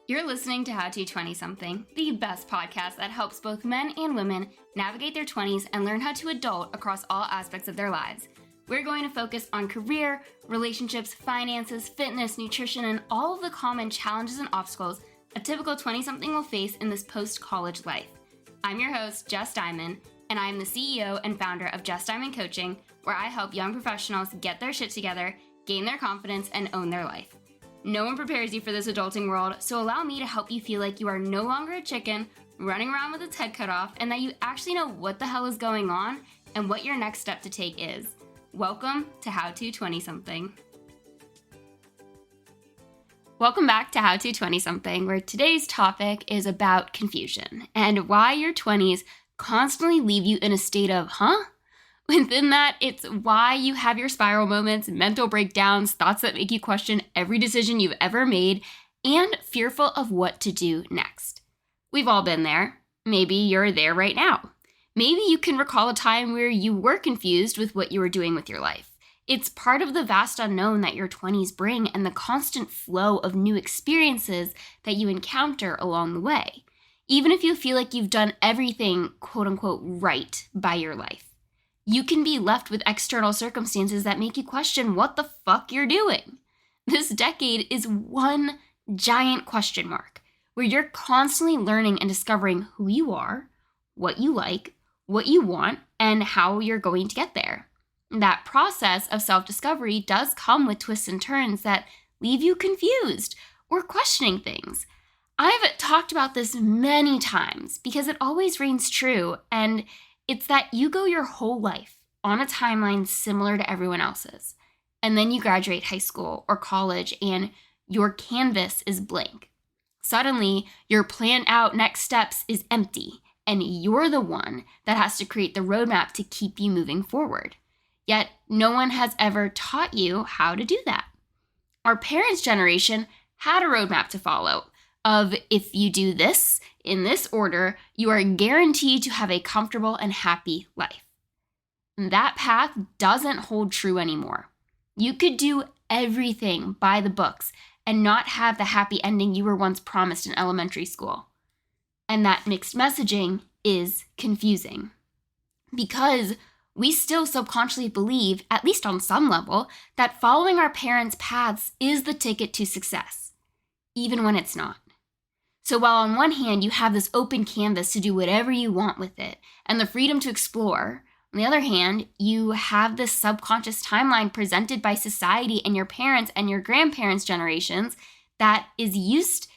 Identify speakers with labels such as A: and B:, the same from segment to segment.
A: You're listening to How to 20-something, the best podcast that helps both men and women navigate their 20s and learn how to adult across all aspects of their lives. We're going to focus on career, relationships, finances, fitness, nutrition, and all of the common challenges and obstacles a typical 20-something will face in this post-college life. I'm your host, Jess Diamond, and I am the CEO and founder of Jess Diamond Coaching, where I help young professionals get their shit together, gain their confidence, and own their life. No one prepares you for this adulting world, so allow me to help you feel like you are no longer a chicken running around with its head cut off, and that you actually know what the hell is going on and what your next step to take is. Welcome to How to 20-something. Welcome back to How to 20-something, where today's topic is about confusion and why your 20s constantly leave you in a state of, Within that, it's why you have your spiral moments, mental breakdowns, thoughts that make you question every decision you've ever made, and fearful of what to do next. We've all been there. Maybe you're there right now. Maybe you can recall a time where you were confused with what you were doing with your life. It's part of the vast unknown that your 20s bring and the constant flow of new experiences that you encounter along the way, even if you feel like you've done everything, quote unquote, right by your life. You can be left with external circumstances that make you question what the fuck you're doing. This decade is one giant question mark, where you're constantly learning and discovering who you are, what you like, what you want, and how you're going to get there. That process of self-discovery does come with twists and turns that leave you confused or questioning things. I've talked about this many times because it always reigns true, and it's that you go your whole life on a timeline similar to everyone else's, and then you graduate high school or college and your canvas is blank. Suddenly, your planned out next steps is empty, and you're the one that has to create the roadmap to keep you moving forward. Yet, no one has ever taught you how to do that. Our parents' generation had a roadmap to follow of if you do this in this order, you are guaranteed to have a comfortable and happy life. That path doesn't hold true anymore. You could do everything by the books and not have the happy ending you were once promised in elementary school. And that mixed messaging is confusing because we still subconsciously believe, at least on some level, that following our parents' paths is the ticket to success, even when it's not. So while on one hand you have this open canvas to do whatever you want with it and the freedom to explore, on the other hand, you have this subconscious timeline presented by society and your parents' and your grandparents' generations that is used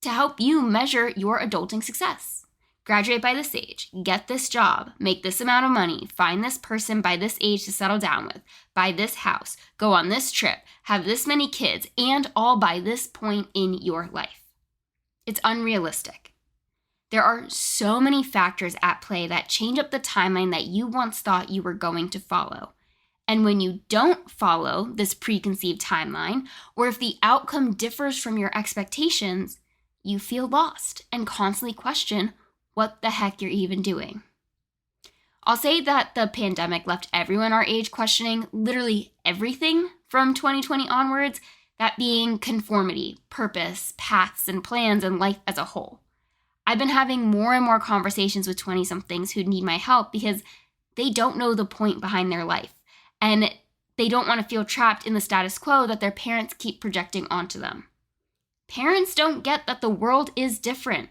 A: to help you measure your adulting success. Graduate by this age, get this job, make this amount of money, find this person by this age to settle down with, buy this house, go on this trip, have this many kids, and all by this point in your life. It's unrealistic. There are so many factors at play that change up the timeline that you once thought you were going to follow. And when you don't follow this preconceived timeline, or if the outcome differs from your expectations, you feel lost and constantly question what the heck you're even doing. I'll say that the pandemic left everyone our age questioning literally everything from 2020 onwards, that being conformity, purpose, paths, and plans, and life as a whole. I've been having more and more conversations with 20-somethings who need my help because they don't know the point behind their life, and they don't want to feel trapped in the status quo that their parents keep projecting onto them. Parents don't get that the world is different.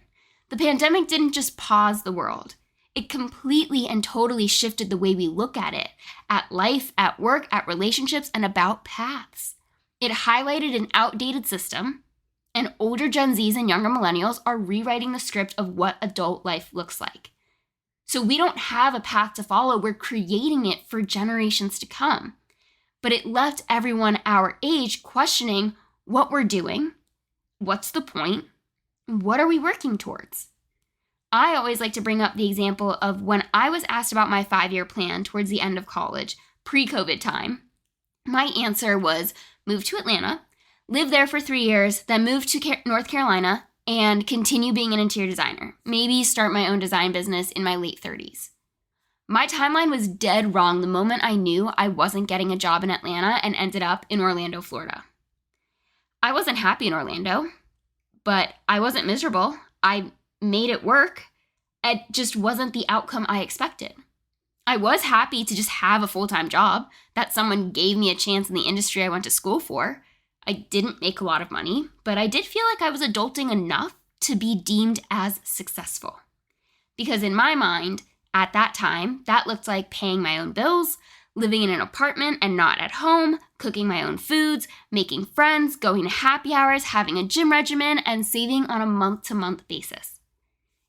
A: The pandemic didn't just pause the world. It completely and totally shifted the way we look at it, at life, at work, at relationships, and about paths. It highlighted an outdated system, and older Gen Zs and younger millennials are rewriting the script of what adult life looks like. So we don't have a path to follow, we're creating it for generations to come. But it left everyone our age questioning what we're doing, what's the point, what are we working towards? I always like to bring up the example of when I was asked about my 5-year plan towards the end of college, pre-COVID time. My answer was move to Atlanta, live there for 3 years, then move to North Carolina, and continue being an interior designer. Maybe start my own design business in my late 30s. My timeline was dead wrong the moment I knew I wasn't getting a job in Atlanta and ended up in Orlando, Florida. I wasn't happy in Orlando, but I wasn't miserable. I made it work. It just wasn't the outcome I expected. I was happy to just have a full-time job, that someone gave me a chance in the industry I went to school for. I didn't make a lot of money, but I did feel like I was adulting enough to be deemed as successful. Because in my mind, at that time, that looked like paying my own bills, living in an apartment and not at home, cooking my own foods, making friends, going to happy hours, having a gym regimen, and saving on a month-to-month basis.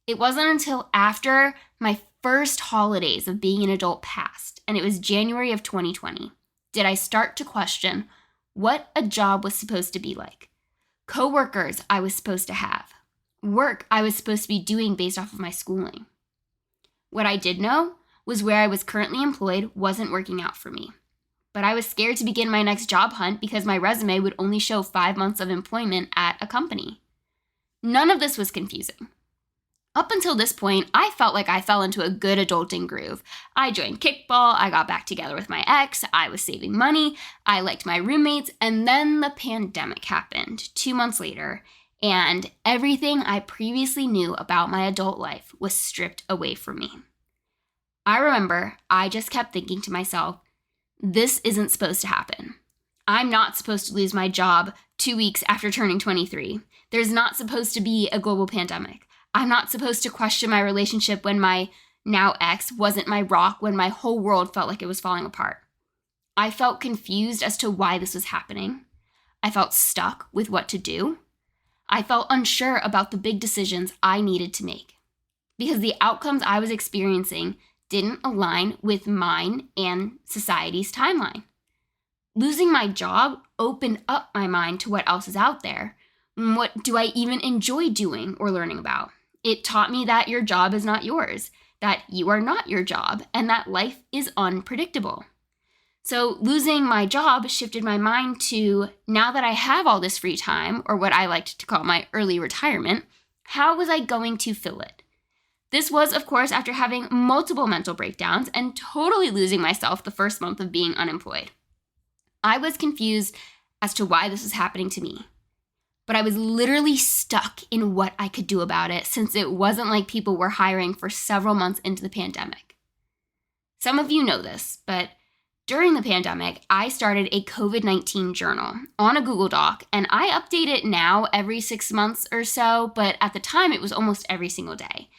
A: It wasn't until after my first holidays of being an adult passed, and it was January of 2020, did I start to question what a job was supposed to be like, coworkers I was supposed to have, work I was supposed to be doing based off of my schooling. What I did know was where I was currently employed wasn't working out for me. But I was scared to begin my next job hunt because my resume would only show 5 months of employment at a company. None of this was confusing. Up until this point, I felt like I fell into a good adulting groove. I joined kickball, I got back together with my ex, I was saving money, I liked my roommates, and then the pandemic happened 2 months later, and everything I previously knew about my adult life was stripped away from me. I remember I just kept thinking to myself, this isn't supposed to happen. I'm not supposed to lose my job 2 weeks after turning 23. There's not supposed to be a global pandemic. I'm not supposed to question my relationship when my now ex wasn't my rock when my whole world felt like it was falling apart. I felt confused as to why this was happening. I felt stuck with what to do. I felt unsure about the big decisions I needed to make because the outcomes I was experiencing didn't align with mine and society's timeline. Losing my job opened up my mind to what else is out there. What do I even enjoy doing or learning about? It taught me that your job is not yours, that you are not your job, and that life is unpredictable. So losing my job shifted my mind to, now that I have all this free time, or what I liked to call my early retirement, how was I going to fill it? This was, of course, after having multiple mental breakdowns and totally losing myself the first month of being unemployed. I was confused as to why this was happening to me. But I was literally stuck in what I could do about it since it wasn't like people were hiring for several months into the pandemic. Some of you know this, but during the pandemic, I started a COVID-19 journal on a Google Doc, and I update it now every 6 months or so, but at the time it was almost every single day.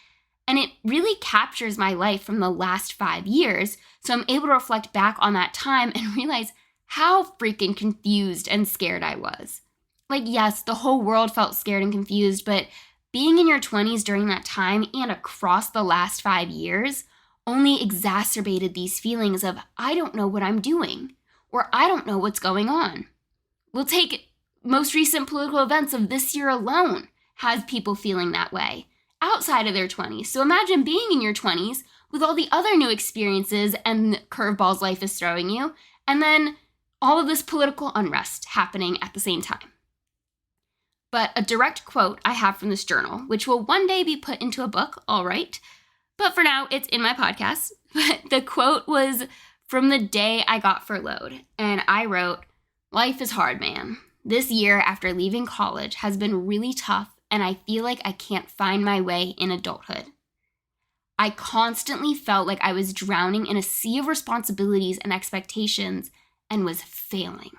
A: And it really captures my life from the last 5 years, so I'm able to reflect back on that time and realize how freaking confused and scared I was. Like, yes, the whole world felt scared and confused, but being in your 20s during that time and across the last 5 years only exacerbated these feelings of, I don't know what I'm doing, or I don't know what's going on. We'll take most recent political events of this year alone has people feeling that way outside of their 20s. So imagine being in your 20s with all the other new experiences and curveballs life is throwing you, and then all of this political unrest happening at the same time. But a direct quote I have from this journal, which will one day be put into a book, all right. But for now, it's in my podcast. But the quote was from the day I got furloughed. And I wrote, "Life is hard, man. This year after leaving college has been really tough, and I feel like I can't find my way in adulthood. I constantly felt like I was drowning in a sea of responsibilities and expectations and was failing.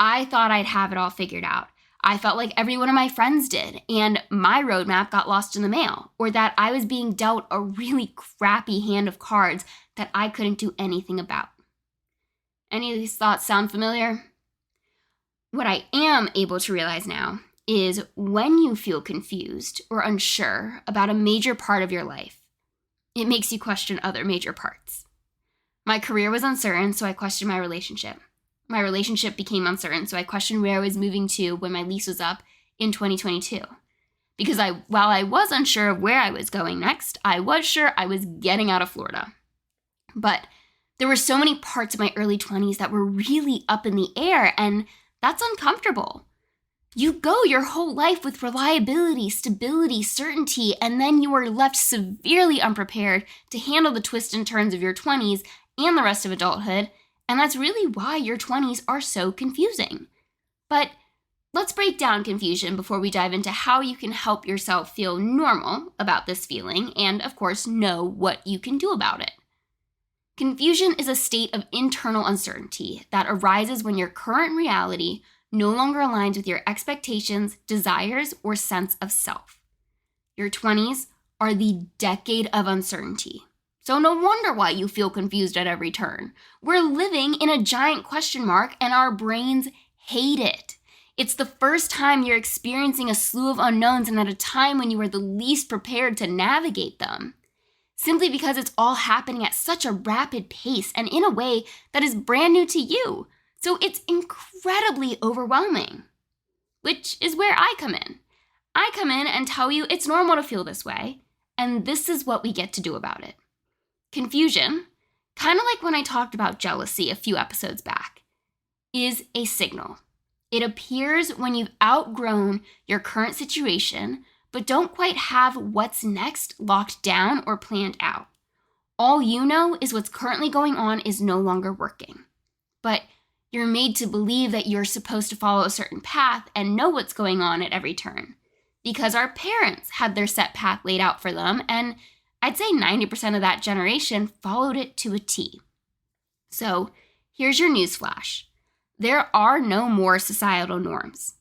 A: I thought I'd have it all figured out. I felt like every one of my friends did, and my roadmap got lost in the mail, or that I was being dealt a really crappy hand of cards that I couldn't do anything about." Any of these thoughts sound familiar? What I am able to realize now is when you feel confused or unsure about a major part of your life, it makes you question other major parts. My career was uncertain, so I questioned my relationship. My relationship became uncertain, so I questioned where I was moving to when my lease was up in 2022. Because while I was unsure of where I was going next, I was sure I was getting out of Florida. But there were so many parts of my early 20s that were really up in the air, and that's uncomfortable. You go your whole life with reliability, stability, certainty, and then you are left severely unprepared to handle the twists and turns of your 20s and the rest of adulthood. And that's really why your 20s are so confusing. But let's break down confusion before we dive into how you can help yourself feel normal about this feeling and, of course, know what you can do about it. Confusion is a state of internal uncertainty that arises when your current reality no longer aligns with your expectations, desires, or sense of self. Your 20s are the decade of uncertainty. So no wonder why you feel confused at every turn. We're living in a giant question mark and our brains hate it. It's the first time you're experiencing a slew of unknowns and at a time when you are the least prepared to navigate them. Simply because it's all happening at such a rapid pace and in a way that is brand new to you. So it's incredibly overwhelming. Which is where I come in. I come in and tell you it's normal to feel this way, and this is what we get to do about it. Confusion, kind of like when I talked about jealousy a few episodes back, is a signal. It appears when you've outgrown your current situation, but don't quite have what's next locked down or planned out. All you know is what's currently going on is no longer working. But you're made to believe that you're supposed to follow a certain path and know what's going on at every turn. Because our parents had their set path laid out for them, and I'd say 90% of that generation followed it to a T. So here's your newsflash. There are no more societal norms.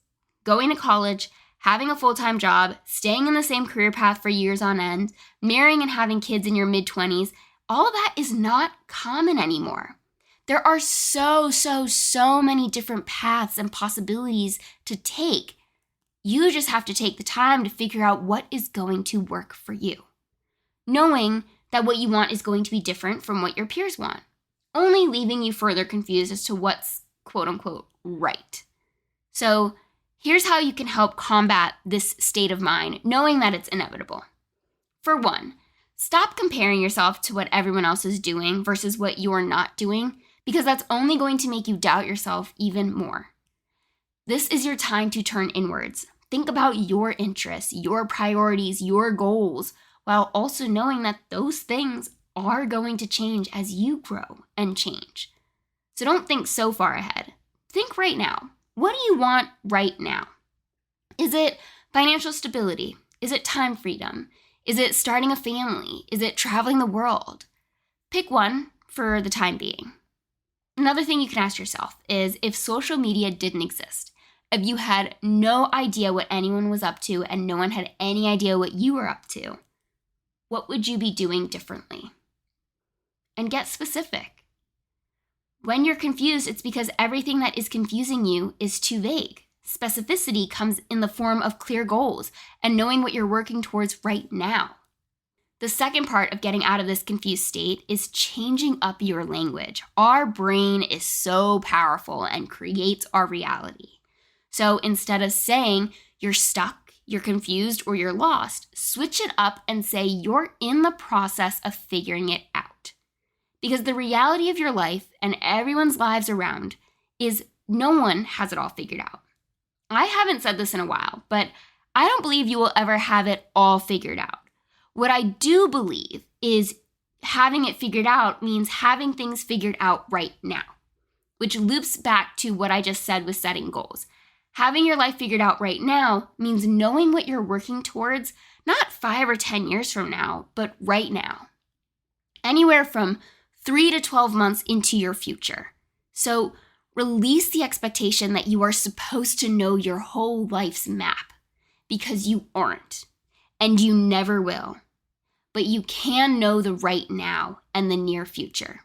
A: Going to college, having a full-time job, staying in the same career path for years on end, marrying and having kids in your mid-20s, all of that is not common anymore. There are so many different paths and possibilities to take. You just have to take the time to figure out what is going to work for you. Knowing that what you want is going to be different from what your peers want, only leaving you further confused as to what's quote-unquote right. So here's how you can help combat this state of mind, knowing that it's inevitable. For one, stop comparing yourself to what everyone else is doing versus what you're not doing, because that's only going to make you doubt yourself even more. This is your time to turn inwards. Think about your interests, your priorities, your goals, while also knowing that those things are going to change as you grow and change. So don't think so far ahead. Think right now. What do you want right now? Is it financial stability? Is it time freedom? Is it starting a family? Is it traveling the world? Pick one for the time being. Another thing you can ask yourself is if social media didn't exist, if you had no idea what anyone was up to and no one had any idea what you were up to, what would you be doing differently? And get specific. When you're confused, it's because everything that is confusing you is too vague. Specificity comes in the form of clear goals and knowing what you're working towards right now. The second part of getting out of this confused state is changing up your language. Our brain is so powerful and creates our reality. So instead of saying you're stuck, you're confused, or you're lost, switch it up and say you're in the process of figuring it out. Because the reality of your life and everyone's lives around is no one has it all figured out. I haven't said this in a while, but I don't believe you will ever have it all figured out. What I do believe is having it figured out means having things figured out right now, which loops back to what I just said with setting goals. Having your life figured out right now means knowing what you're working towards, not 5 or 10 years from now, but right now. Anywhere from 3 to 12 months into your future. So release the expectation that you are supposed to know your whole life's map, because you aren't, and you never will. But you can know the right now and the near future.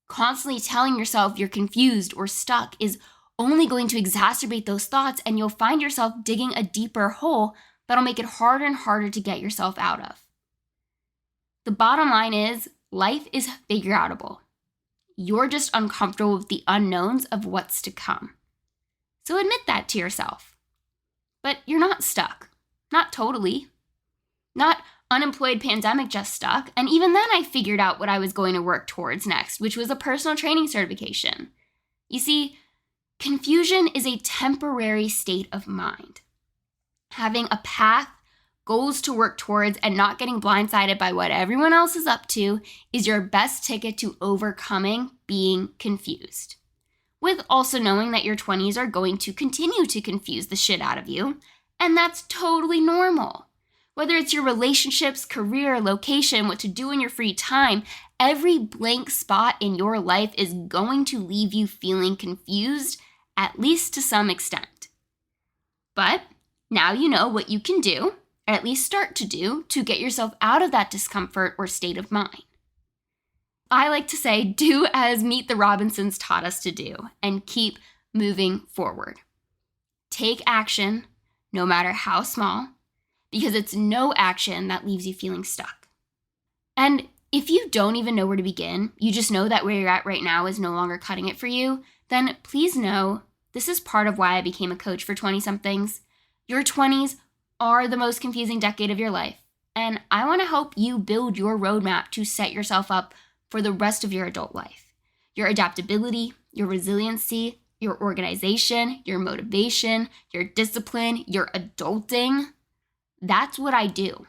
A: Constantly telling yourself you're confused or stuck is only going to exacerbate those thoughts, and you'll find yourself digging a deeper hole that'll make it harder and harder to get yourself out of. The bottom line is, life is figure-outable. You're just uncomfortable with the unknowns of what's to come. So admit that to yourself. But you're not stuck. Not totally. Not unemployed pandemic just stuck. And even then I figured out what I was going to work towards next, which was a personal training certification. You see, confusion is a temporary state of mind. Having a path, goals to work towards, and not getting blindsided by what everyone else is up to is your best ticket to overcoming being confused. with also knowing that your 20s are going to continue to confuse the shit out of you, and that's totally normal. Whether it's your relationships, career, location, what to do in your free time, every blank spot in your life is going to leave you feeling confused, at least to some extent. But now you know what you can do, or at least start to do, to get yourself out of that discomfort or state of mind. I like to say, do as Meet the Robinsons taught us to do, and keep moving forward. Take action, no matter how small, because it's no action that leaves you feeling stuck. And if you don't even know where to begin, you just know that where you're at right now is no longer cutting it for you, then please know this is part of why I became a coach for 20-somethings. Your 20s are the most confusing decade of your life, and I want to help you build your roadmap to set yourself up for the rest of your adult life. Your adaptability, your resiliency, your organization, your motivation, your discipline, your adulting. That's what I do.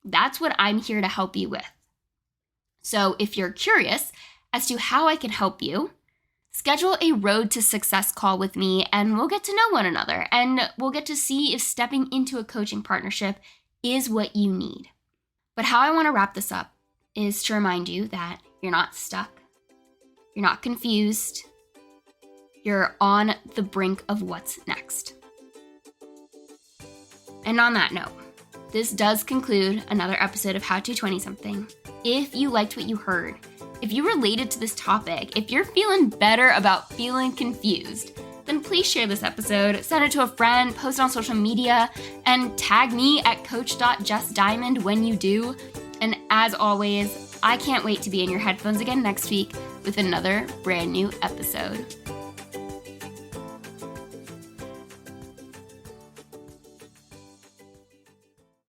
A: That's what I'm here to help you with. So if you're curious as to how I can help you, schedule a Road to Success call with me and we'll get to know one another and we'll get to see if stepping into a coaching partnership is what you need. But how I want to wrap this up is to remind you that you're not stuck, you're not confused, you're on the brink of what's next. And on that note, this does conclude another episode of How to 20-something. If you liked what you heard, if you related to this topic, if you're feeling better about feeling confused, then please share this episode, send it to a friend, post it on social media, and tag me at coach.justdiamond when you do. And as always, I can't wait to be in your headphones again next week with another brand new episode.